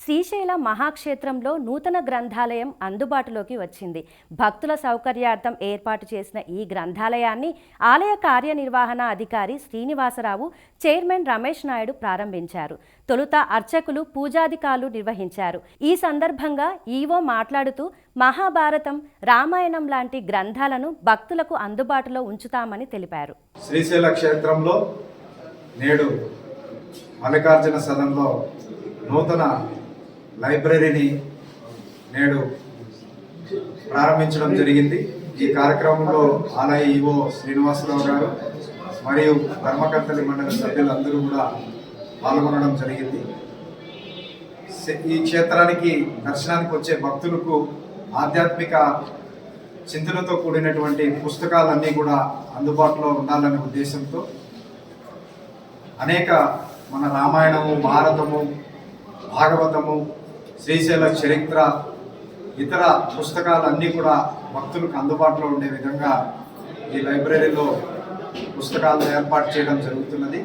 శ్రీశైల మహాక్షేత్రంలో నూతన గ్రంథాలయం అందుబాటులోకి వచ్చింది. భక్తుల సౌకర్యార్థం ఏర్పాటు చేసిన ఈ గ్రంథాలయాన్ని ఆలయ కార్యనిర్వహణ అధికారి శ్రీనివాసరావు, చైర్మన్ రమేష్ నాయుడు ప్రారంభించారు. తొలుత అర్చకులు పూజాధికారులు నిర్వహించారు. ఈ సందర్భంగా ఈవో మాట్లాడుతూ మహాభారతం, రామాయణం లాంటి గ్రంథాలను భక్తులకు అందుబాటులో ఉంచుతామని తెలిపారు. శ్రీశైల క్షేత్రంలో నేడు మల్లికార్జున సదన్లో నూతన లైబ్రరీని నేడు ప్రారంభించడం జరిగింది. ఈ కార్యక్రమంలో ఆలయ ఈవో శ్రీనివాసరావు గారు మరియు ధర్మకర్తలి మండలి సభ్యులందరూ కూడా పాల్గొనడం జరిగింది. ఈ క్షేత్రానికి దర్శనానికి వచ్చే భక్తులకు ఆధ్యాత్మిక చింతనతో కూడినటువంటి పుస్తకాలన్నీ కూడా అందుబాటులో ఉండాలనే ఉద్దేశంతో అనేక మన రామాయణము, భారతము, భాగవతము, శ్రీశైల చరిత్ర, ఇతర పుస్తకాలన్నీ కూడా భక్తులకు అందుబాటులో ఉండే విధంగా ఈ లైబ్రరీలో పుస్తకాలను ఏర్పాటు చేయడం జరుగుతున్నది.